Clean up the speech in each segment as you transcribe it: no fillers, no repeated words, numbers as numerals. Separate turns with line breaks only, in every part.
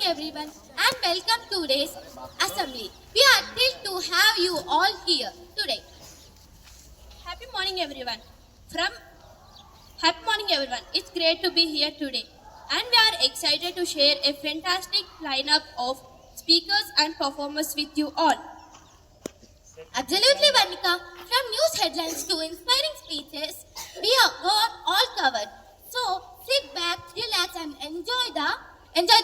everyone and welcome to today's assembly. We are thrilled to have you all here today. Happy morning everyone. From Happy morning everyone. It's great to be here today and we are excited to share a fantastic lineup of speakers and performers with you all. Absolutely, Vanika. From news headlines to inspiring speeches, we are all covered. So sit back, relax, and enjoy the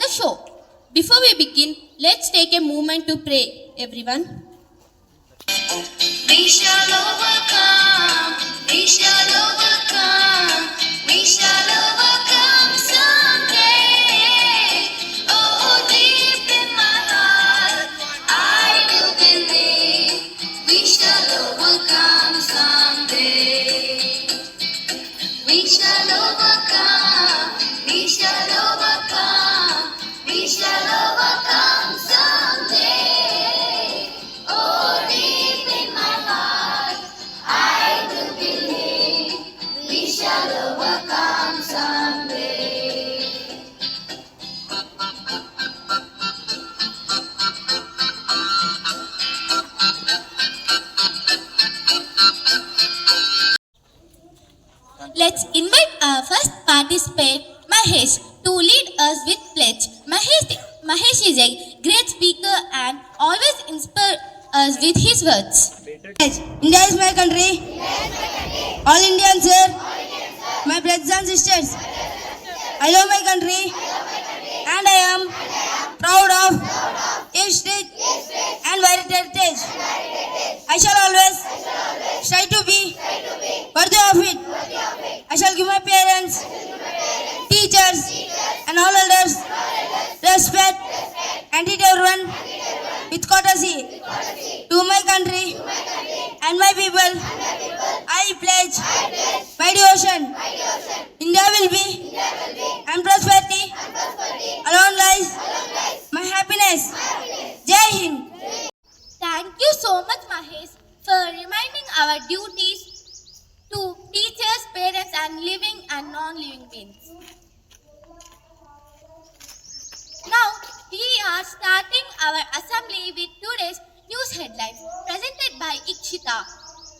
show. Before we begin, let's take a moment to pray, everyone.
We shall overcome. We shall overcome. We shall overcome someday. Oh, deep in my heart, I do believe we shall overcome someday. We shall overcome. We shall overcome. We shall overcome someday. Oh, deep in my heart, I do believe we shall overcome someday.
Let's invite our first participant, Mahesh, to lead us with pledge. Mahesh is a great speaker and always inspires us with his words.
India is my country. All Indians here. My brothers and sisters. I love my country. And I am proud of its history and varied heritage. I shall always try to be worthy of it. I shall give my parents, teachers, and all elders respect and treat everyone with courtesy. To my country and my people, I pledge my devotion. India will be and prosperity alone lies my happiness. Jai Hind.
Thank you so much, Mahesh, for reminding our duties to teachers, parents, and living and non-living beings. Now, we are starting our assembly with today's news headlines presented by Ikshita.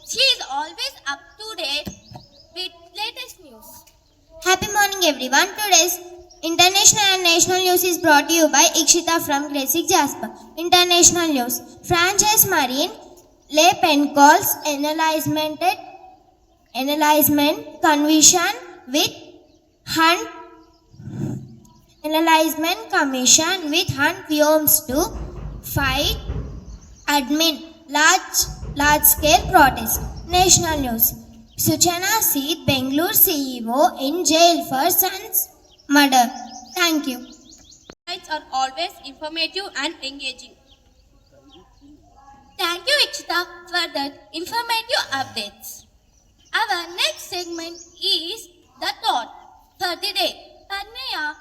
She is always up to date with latest news.
Happy morning everyone. Today's international and national news is brought to you by Ikshita from grade 6 Jasper. International news. Franchise Marine Le Pen calls analysement commission with Hunt claims to fight admin large scale protest. National news. Suchana Seeth, Bengaluru CEO in jail for son's murder. Thank you.
Highlights are always informative and engaging. Thank you, Ikshita, for the informative updates. Our next segment is the thought for the day. Parnaya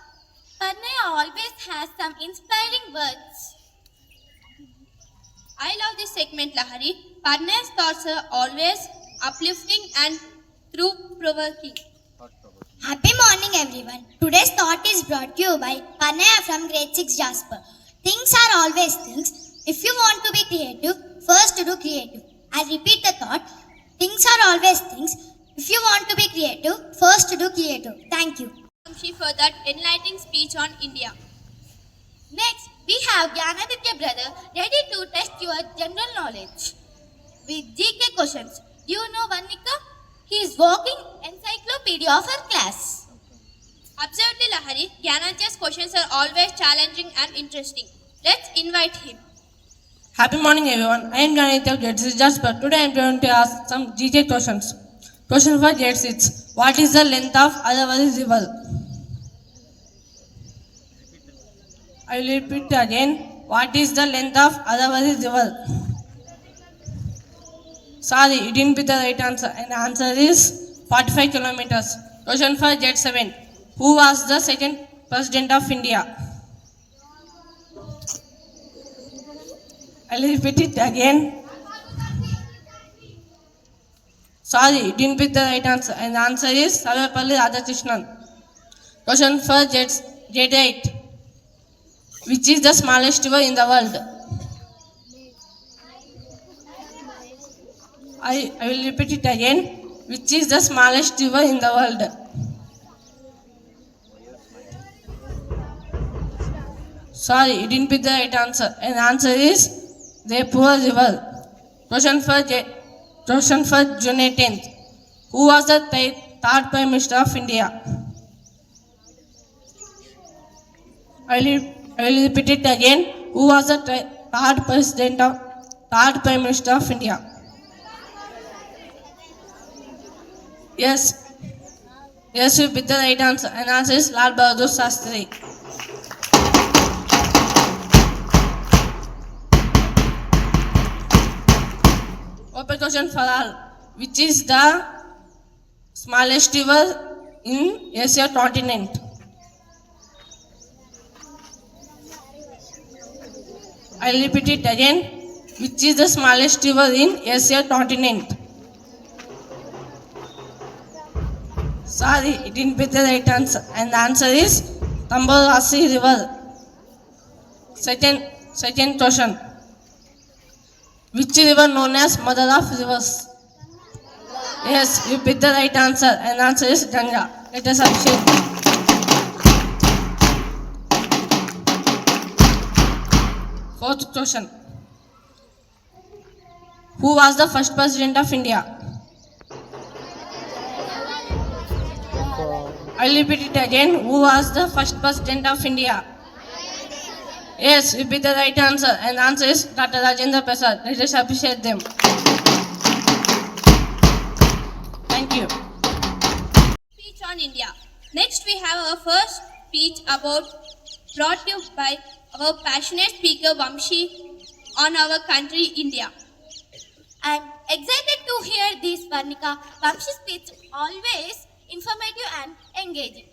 always has some inspiring words. I love this segment, Lahari. Parnaya's thoughts are always uplifting and thought-provoking.
Happy morning everyone. Today's thought is brought to you by Panaya from grade 6 Jasper. Things are always things. If you want to be creative, first do creative. I repeat the thought. Things are always things. If you want to be creative, first do creative. Thank you.
She for that enlightening speech on India. Next, we have Gyanaditya brother ready to test your general knowledge with GK questions. Do you know Vanika? He is walking encyclopedia of our class. Absolutely, Lahari. Gyanaditya's questions are always challenging and interesting. Let's invite him.
Happy morning everyone. I am Vidyanikethan, grade 6 Jasper. Today I am going to ask some GK questions. Question for grade 6. What is the length of Adavadi river? I will repeat again. What is the length of Adavadi river? Sorry, it didn't be the right answer. And the answer is 45 kilometers. Question for grade 7. Who was the second president of India? I will repeat it again. Sorry, it didn't be the right answer. And the answer is Sarvepalli Radhakrishnan. Question for grade 8. Which is the smallest river in the world? I will repeat it again. Which is the smallest river in the world? Sorry, you didn't pick the right answer. And the answer is the poor river. Question for June 18th. Who was the third Prime Minister of India? I will repeat it again. Who was the third Prime Minister of India? Yes, you picked the right answer. And the answer is Lal Bahadur Shastri. Open question for all. Which is the smallest river in Asia continent? I will repeat it again. Which is the smallest river in Asia continent? Sorry, it didn't pick the right answer. And the answer is Tambarasi River. Second question. Which river known as Mother of Rivers? Yes, you picked the right answer. And the answer is Ganga. Let us appreciate. Fourth question. Who was the first president of India? I will repeat it again. Who was the first president of India? Yes, you picked the right answer. And the answer is Dr. Rajendra Prasad. Let us appreciate them. Thank you.
Speech on India. Next, we have our first speech brought to you by our passionate speaker Vamshi on our country India. I'm excited to hear this Varnika. Vamshi speech always informative and engaging.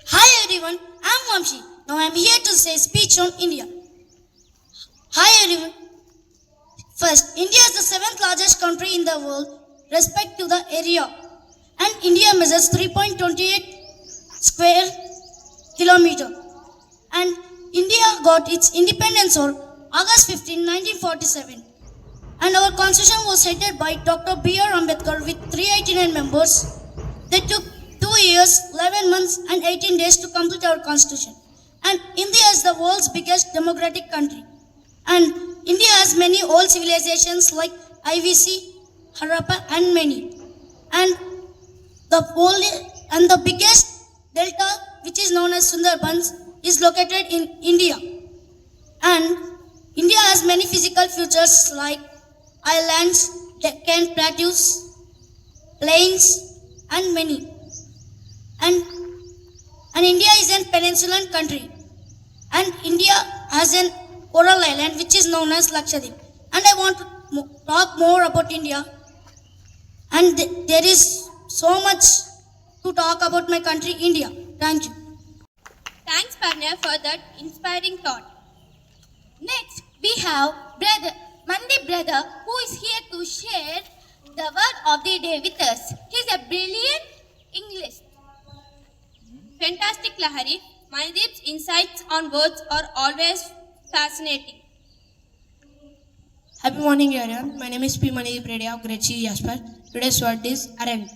Hi everyone, I'm Vamshi. Now I'm here to say speech on India. Hi everyone. First, India is the 7th largest country in the world respect to the area. And India measures 3.28 square kilometer. And India got its independence on August 15, 1947. And our constitution was headed by Dr. B.R. Ambedkar with 389 members. They took 2 years, 11 months and 18 days to complete our constitution. And India is the world's biggest democratic country. And India has many old civilizations like IVC, Harappa and many. And the biggest delta, which is known as Sundarbans, is located in India. And India has many physical features like islands, Deccan plateaus, plains, and many. And India is a peninsular country. And India has an coral island which is known as Lakshadweep. And I want to talk more about India. And there is so much to talk about my country, India. Thank you.
Thanks, Parnya, for that inspiring thought. Next, we have Mandi brother, who is here to share the word of the day with us. He is a brilliant English. Fantastic Lahari. Mandeep's insights on words are always fascinating.
Happy morning everyone. My name is P. Mandeep Reddy of grade C Jasper. Today's word is arrant.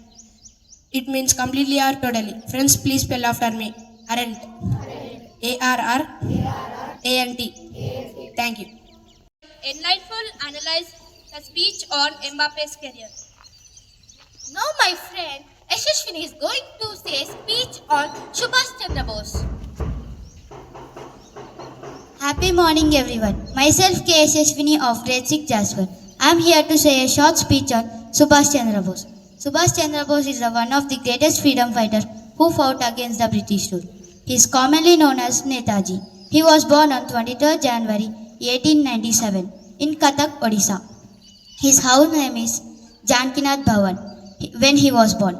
It means completely or totally. Friends, please spell after me. Arrant. A-R-R-A-N-T. Thank you.
Enlightful analyze the speech on Mbappe's career. Now my friend Yashashwini is going to say speech on Subhash Chandra Bose.
Happy morning everyone. Myself K. Yashashwini of grade 6 Jasper. I am here to say a short speech on Subhash Chandra Bose. Subhash Chandra Bose is one of the greatest freedom fighters who fought against the British rule. He is commonly known as Netaji. He was born on 23rd January 1897 in Cuttack, Odisha. His house name is Janakinath Bhavan when he was born.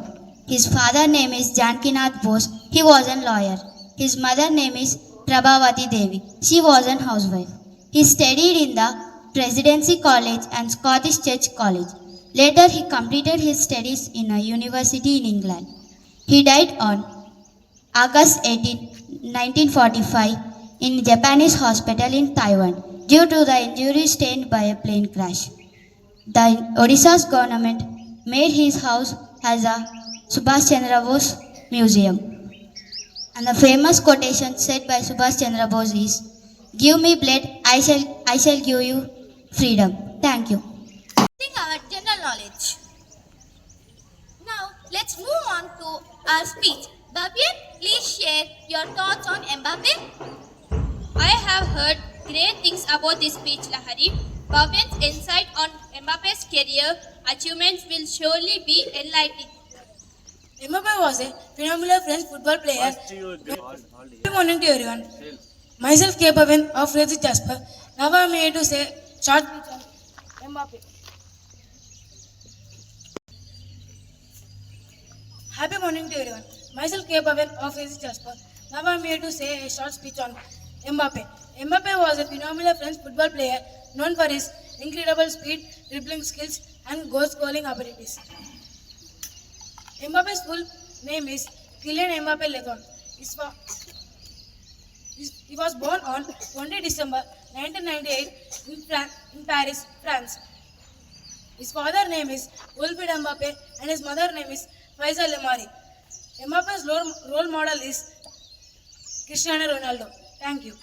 His father name is Janakinath Bose. He was a lawyer. His mother name is Prabhavati Devi. She was a housewife. He studied in the Presidency College and Scottish Church College. Later, he completed his studies in a university in England. He died on August 18, 1945 in Japanese hospital in Taiwan due to the injuries sustained by a plane crash. The Odisha's government made his house as a Subhash Chandra Bose museum. And the famous quotation said by Subhash Chandra Bose is, "Give me blood, I shall give you freedom." Thank you.
Our general knowledge. Now, let's move on to our speech. Bhavyan, please share your thoughts on Mbappe.
I have heard great things about this speech, Lahari. Bhavyan's insight on Mbappe's career achievements will surely be enlightening.
Mbappe was a phenomenal French football player. Good morning to everyone. Myself, Pavan of Jasper. Now I am here to say short speech on Mbappe. Happy morning to everyone. Myself, Pavan of Jasper. Now I am here to say a short speech on Mbappe. Mbappe was a phenomenal French football player known for his incredible speed, dribbling skills, and goal-scoring abilities. Mbappe's full name is Kylian Mbappe Leton. He was born on 20 December 1998 in Paris, France. His father's name is Wilfried Mbappe and his mother's name is Faisal Lemari. Mbappe's role model is Cristiano Ronaldo. Thank you.